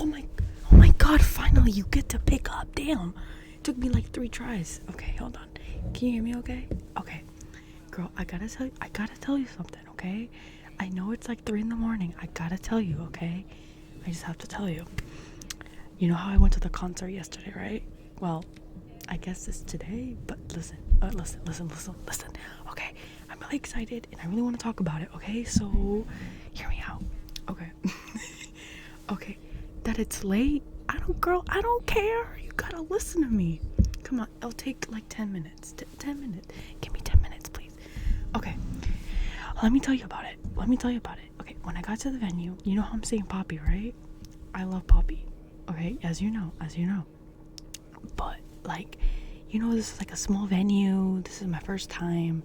Oh my god, finally you get to pick up. Damn. It took me like 3 tries. Okay, hold on. Can you hear me okay? Okay. Girl, I gotta tell you something, okay? I know it's like 3 a.m. I gotta tell you, okay? I just have to tell you. You know how I went to the concert yesterday, right? Well, I guess it's today, but listen. Okay, I'm really excited and I really want to talk about it, okay? So, hear me out. Okay. Okay, that it's late. I don't care. You gotta listen to me. Come on, it'll take like 10 minutes. 10 minutes. Give me 10 minutes, please. Okay, let me tell you about it. Okay, when I got to the venue, you know how I'm saying Poppy, right? I love Poppy. Okay, as you know. But, like, you know, this is like a small venue. This is my first time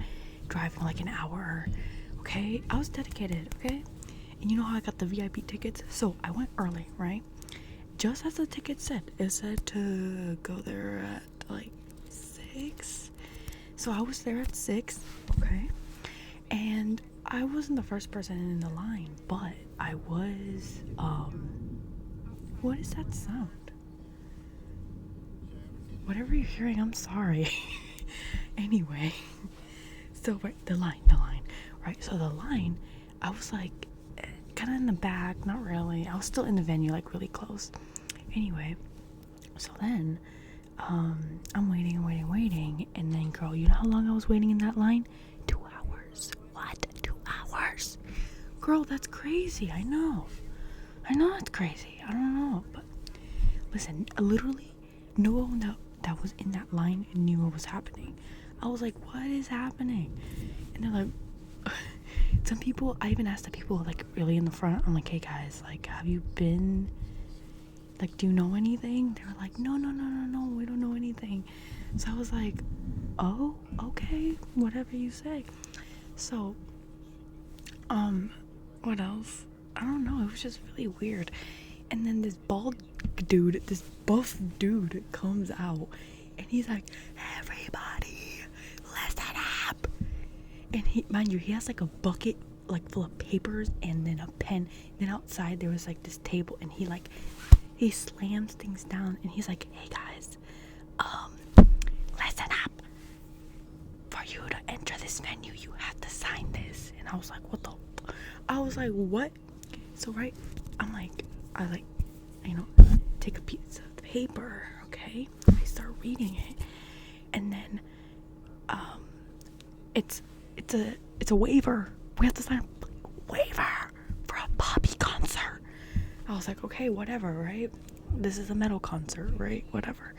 driving like an hour. Okay, I was dedicated, okay? And you know how I got the VIP tickets? So I went early, right? Just as the ticket said, it said to go there at like 6. So I was there at 6, okay? And I wasn't the first person in the line, but I was, what is that sound? Whatever you're hearing, I'm sorry. Anyway, so right, the line, right? So the line, I was like, kind of in the back, not really. I was still in the venue, like really close. Anyway, so then, I'm waiting, and then, girl, you know how long I was waiting in that line? 2 hours. What? 2 hours? Girl, that's crazy. I know that's crazy. I don't know, but listen, literally, no one that was in that line knew what was happening. I was like, what is happening? And they're like, some people, I even asked the people like really in the front, I'm like, hey guys, like, have you been, like, do you know anything? They were like, no, we don't know anything. So I was like, oh, okay, whatever you say. So, what else? I don't know, it was just really weird. And then this buff dude comes out, and he's like, everybody, listen up. And mind you, he has like a bucket like full of papers and then a pen. Then outside there was like this table, and he slams things down, and he's like, hey guys, listen up. For you to enter this venue, you have to sign this. And I was like, what? So right, I take a piece of paper, okay? I start reading it, and then it's a waiver. We have to sign a waiver for a Poppy concert. I was like, okay, whatever, right? This is a metal concert, right? Whatever.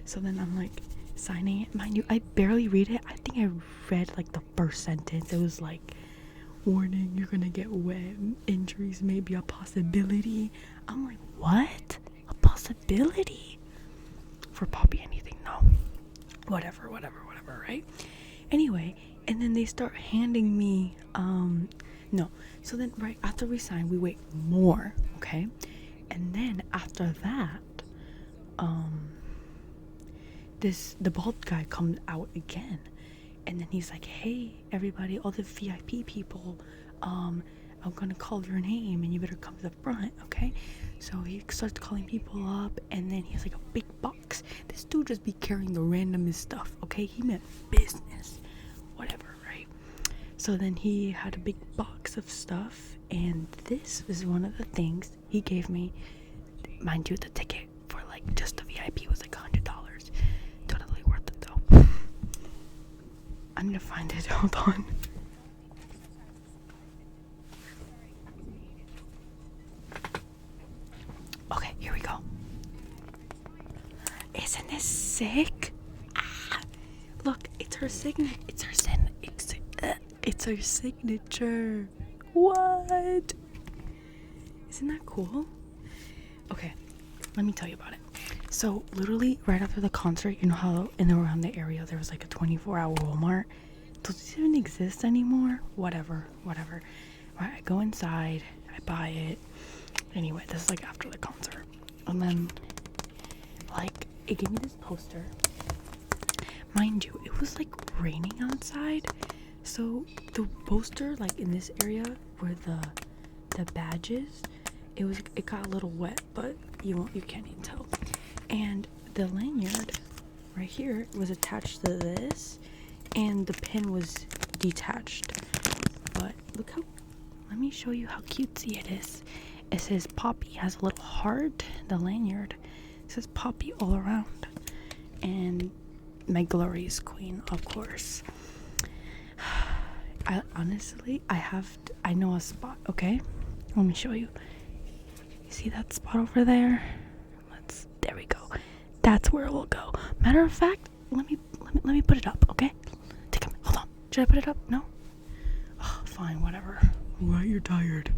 So then I'm like signing it. Mind you, I barely read it. I think I read like the first sentence. It was like, warning, you're gonna get wet. Injuries may be a possibility. I'm like, what? A possibility? For Poppy anything? No. Whatever, right? Anyway, and then they start handing me, no. So then right after we sign, we wait more, okay? And then after that, the bald guy comes out again. And then he's like, hey, everybody, all the VIP people, I'm gonna call your name and you better come to the front, okay? So he starts calling people up, and then he has like a big box. This dude just be carrying the randomest stuff, okay? He meant business, whatever, right? So then he had a big box of stuff, and this is one of the things he gave me. Mind you, the ticket for like just the VIP was like $100. Totally worth it though. I need to find it. Hold on. Okay, here we go. Isn't this sick? Look, it's her signature. It's her signature. What? Isn't that cool? Okay, let me tell you about it. So literally right after the concert, you know how in and around the area there was like a 24-hour Walmart? Does this even exist anymore? Whatever. Right, I go inside, I buy it. Anyway, this is like after the concert. And then like it gave me this poster. Mind you, it was like raining outside. So the poster, like in this area where the badges, it got a little wet, but you can't even tell. And the lanyard right here was attached to this, and the pin was detached. But look how, let me show you how cutesy it is. It says Poppy, has a little heart. The lanyard, it says Poppy all around, and my glorious queen, of course. I honestly, I know a spot. Okay, let me show you. You see that spot over there? There we go. That's where it will go. Matter of fact, let me put it up. Okay, hold on. Should I put it up? No. Oh, fine, whatever. Why, you're tired?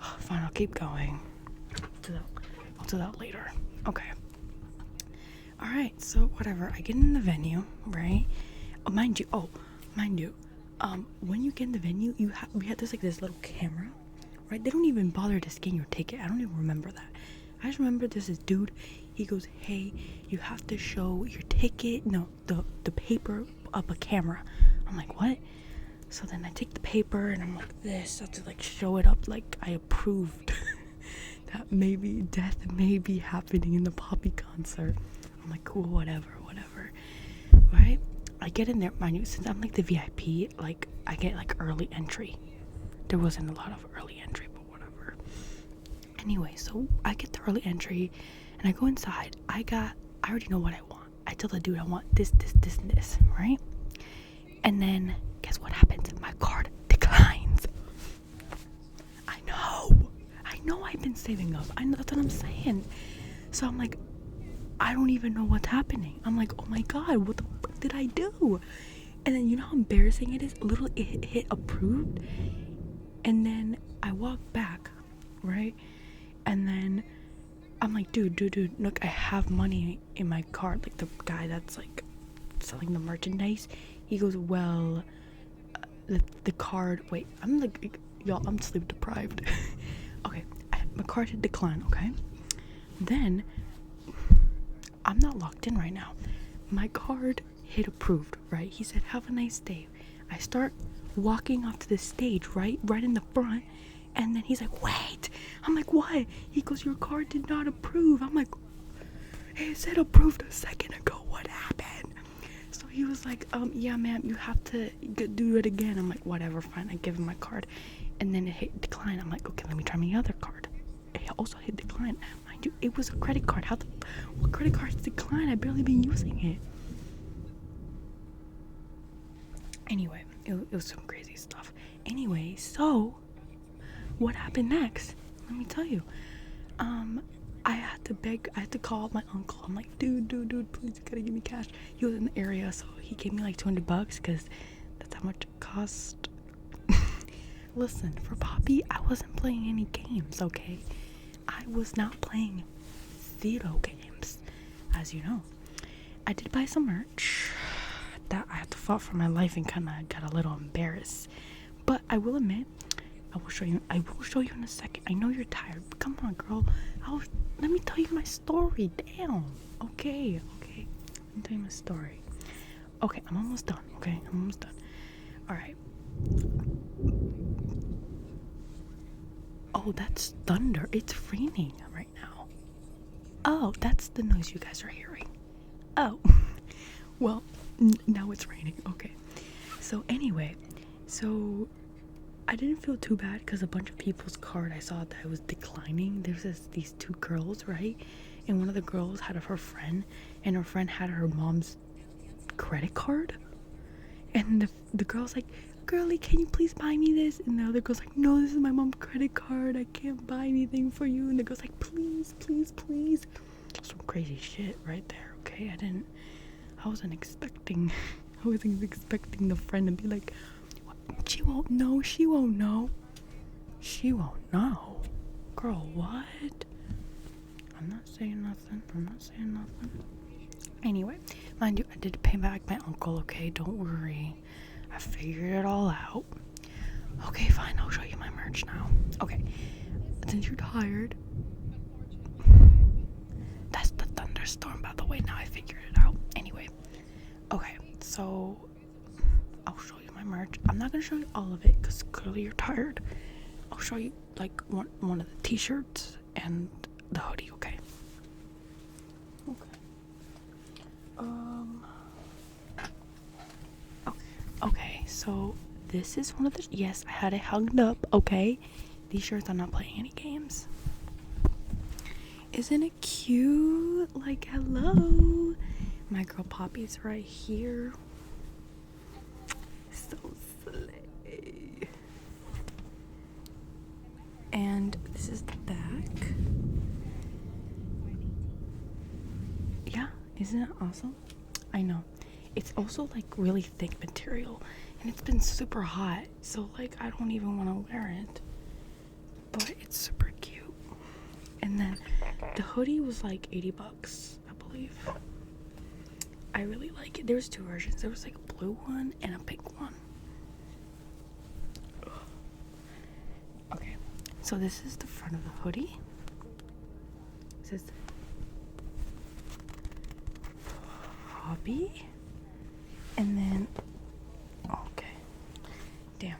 Oh, fine, I'll keep going. I'll do that later. Okay. All right. So whatever. I get in the venue, right? Mind you. When you get in the venue, we had this little camera, right? They don't even bother to scan your ticket. I don't even remember that. I just remember this dude. He goes, "Hey, you have to show your ticket. No, the paper up a camera." I'm like, "What?" So then I take the paper and I'm like this. I have to like show it up like I approved that maybe death may be happening in the Poppy concert. I'm like, cool, whatever. Right? I get in there, mind you, since I'm like the VIP, like I get like early entry. There wasn't a lot of early entry, but whatever. Anyway, so I get the early entry and I go inside. I already know what I want. I tell the dude I want this, and this, right? And then guess what happens? My card declines. I know I've been saving up. I know, that's what I'm saying. So I'm like, I don't even know what's happening. I'm like, oh my god, what the fuck did I do? And then you know how embarrassing it is? It hit approved. And then I walk back, right? And then I'm like, dude, look, I have money in my card. Like the guy that's like selling the merchandise, he goes, well, the card, wait, I'm like, y'all, I'm sleep deprived. Okay, my card had declined, okay? Then, I'm not locked in right now. My card hit approved, right? He said, have a nice day. I start walking off to the stage, right in the front, and then he's like, wait. I'm like, what? He goes, your card did not approve. I'm like, it said approved a second ago. What happened? So he was like, yeah, ma'am, you have to do it again. I'm like, whatever, fine. I give him my card, and then it hit decline. I'm like, okay, let me try my other card. It also hit decline. Mind you, it was a credit card. What credit cards decline? I barely been using it. Anyway, it was some crazy stuff. Anyway, so what happened next? Let me tell you. I had to call my uncle. I'm like, dude, please, you gotta give me cash. He was in the area, so he gave me like $200 because that's how much it cost. Listen, for Poppy, I wasn't playing any games, okay? I was not playing video games, as you know. I did buy some merch that I had to fight for my life and kind of got a little embarrassed. But I will admit, I will show you in a second. I know you're tired, but come on, girl. Let me tell you my story. Damn. Okay. Let me tell you my story. Okay, I'm almost done. All right. Oh, that's thunder. It's raining right now. Oh, that's the noise you guys are hearing. Oh. Well, now it's raining. Okay. So anyway, I didn't feel too bad because a bunch of people's card I saw that I was declining. There's these two girls, right? And one of the girls had her friend, and her friend had her mom's credit card. And the girl's like, girlie, can you please buy me this? And the other girl's like, no, this is my mom's credit card. I can't buy anything for you. And the girl's like, please. Some crazy shit right there, okay? I wasn't expecting the friend to be like, she won't know. Girl, what? I'm not saying nothing. Anyway, mind you, I did pay back my uncle, okay? Don't worry. I figured it all out. Okay, fine. I'll show you my merch now. Okay. Since you're tired. That's the thunderstorm, by the way. Now I figured it out. Anyway. Okay, so I'll show you my merch. I'm not going to show you all of it because clearly you're tired. I'll show you like one of the t-shirts and the hoodie. Okay. Okay, so this is one of the, yes, I had it hung up. Okay, these shirts, I'm not playing any games. Isn't it cute? Like, hello, my girl Poppy's right here. So slay. And this is the back. Yeah, isn't it awesome? I know. It's also like really thick material, and it's been super hot, so like I don't even want to wear it, but it's super cute. And then the hoodie was like $80, I believe. I really like it. There's two versions. There was like a blue one and a pink one. Okay, so this is the front of the hoodie. It says hobby. And then, okay, damn.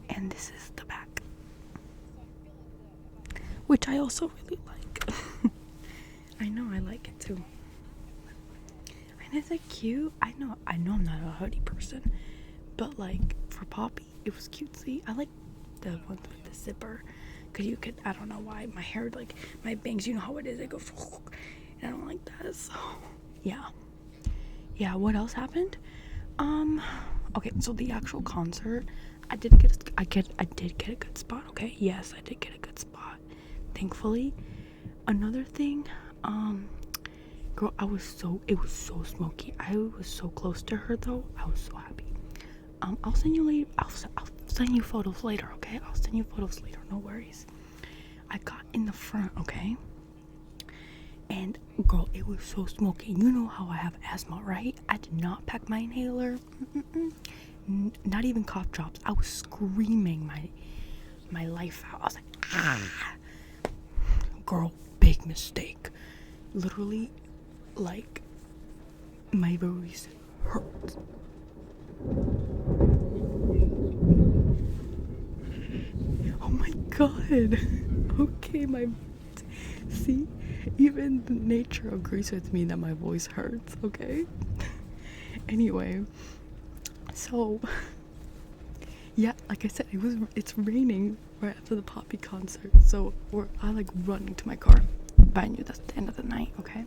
And this is the back, which I also really like. I know, I like it too. And is it cute? I know I'm not a hoodie person, but like for Poppy, it was cutesy. I like the ones with the zipper, cause you could, I don't know why, my hair, like my bangs, you know how it is, they go, and I don't like that, so yeah. Yeah, what else happened? Okay, so the actual concert, I did get a good spot, okay? Yes, I did get a good spot, thankfully. Another thing, girl, it was so smoky. I was so close to her, though. I was so happy. I'll send you later, I'll send you photos later, okay? I'll send you photos later, no worries. I got in the front, okay? And girl, it was so smoky. You know how I have asthma, right? I did not pack my inhaler. Not even cough drops. I was screaming my life out. I was like, ah. Girl, big mistake. Literally, like, my voice hurts. Oh my god. Okay, see? Even nature agrees with me that my voice hurts, okay? Anyway, so yeah, like I said, it's raining right after the Poppy concert, so I like running to my car. But I knew that's the end of the night, okay?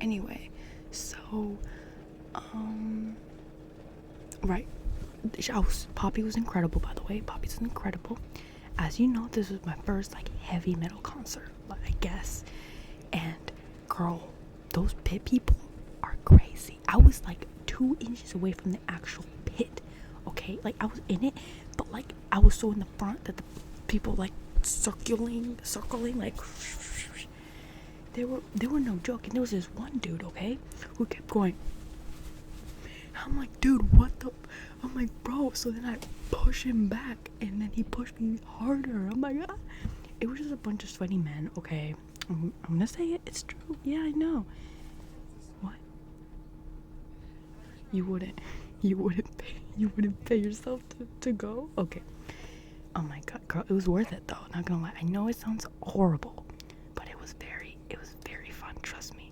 Anyway, so right. Poppy was incredible, by the way. Poppy's incredible. As you know, this was my first like heavy metal concert, I guess. And girl, those pit people are crazy. I was like 2 inches away from the actual pit, okay? Like I was in it, but like I was so in the front that the people like circling like they were no joke. And there was this one dude, okay, who kept going. I'm like, dude, what the? I'm like, bro. So then I push him back, and then he pushed me harder. I'm like, ah. It was just a bunch of sweaty men, okay? I'm gonna say it. It's true. Yeah, I know. What? You wouldn't pay yourself to go? Okay. Oh my god, girl, it was worth it though. Not gonna lie. I know it sounds horrible, but it was very fun. Trust me.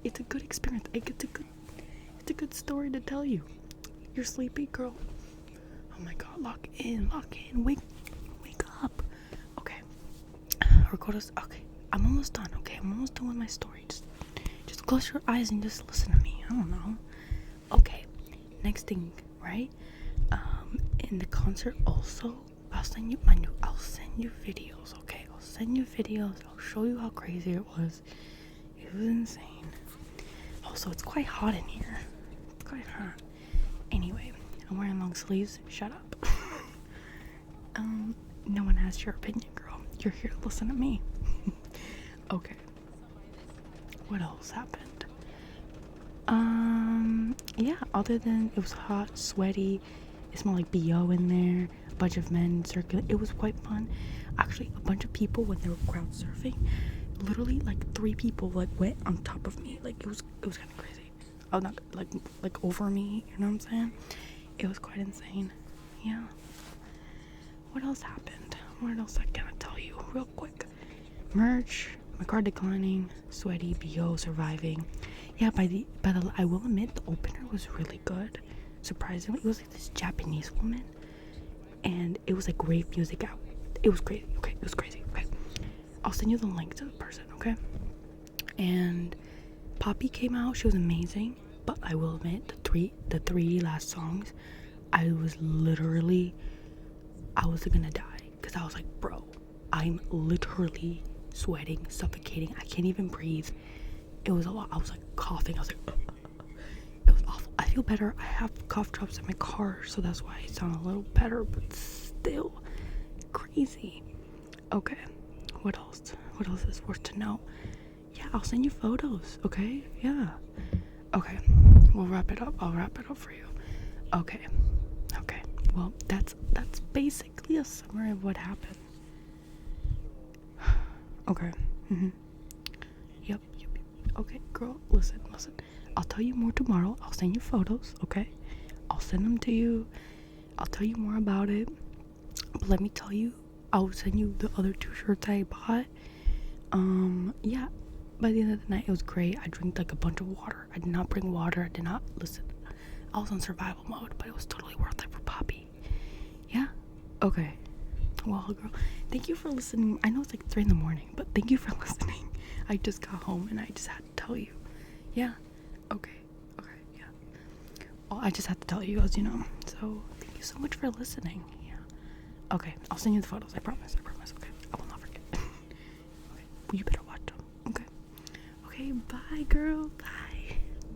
It's a good experience. It's a good story to tell you. You're sleepy, girl. Oh my god, lock in. Wake up. Okay. Okay. I'm almost done, okay? I'm almost done with my story. Just close your eyes and just listen to me. I don't know. Okay. Next thing, right? In the concert also, I'll send you videos, okay? I'll send you videos. I'll show you how crazy it was. It was insane. Also, it's quite hot in here. It's quite hot. Anyway, I'm wearing long sleeves. Shut up. No one has your opinion, girl. You're here to listen to me. Okay. What else happened? Yeah, other than it was hot, sweaty, it smelled like BO in there, a bunch of men circulating. It was quite fun. Actually, a bunch of people, when they were crowd surfing, literally like 3 people like went on top of me. Like it was kind of crazy. Oh, not like over me, you know what I'm saying? It was quite insane. Yeah. What else happened? what else I gotta tell you real quick? Merch, my card declining, sweaty, BO surviving. Yeah, I will admit the opener was really good. Surprisingly, it was like this Japanese woman, and it was like great music out. It was crazy. Okay, it was crazy. Okay, I'll send you the link to the person. Okay, and Poppy came out. She was amazing. But I will admit, the three last songs, I was gonna die, because I was like, bro, I'm literally sweating, suffocating. I can't even breathe. It was a lot. I was like coughing. I was like, it was awful. I feel better. I have cough drops in my car, so that's why I sound a little better, but still crazy. Okay, what else is worth to know? Yeah, I'll send you photos. Okay, yeah. Okay, we'll wrap it up. I'll wrap it up for you. Okay. Well, that's basically a summary of what happened. Okay. Yep. Okay, girl, listen. I'll tell you more tomorrow. I'll send you photos, okay? I'll send them to you. I'll tell you more about it. But let me tell you, I'll send you the other 2 shirts I bought. Yeah. By the end of the night, it was great. I drank like a bunch of water. I did not bring water. I did not listen. I was on survival mode, but it was totally worth it for Poppy. Yeah? Okay. Well, girl, thank you for listening. I know it's like 3 a.m, but thank you for listening. I just got home and I just had to tell you. Yeah? Okay, yeah. Well, I just had to tell you, as you know. So, thank you so much for listening. Yeah. Okay, I'll send you the photos. I promise. Okay, I will not forget. Okay, well, you better watch them. Okay, bye, girl. Bye.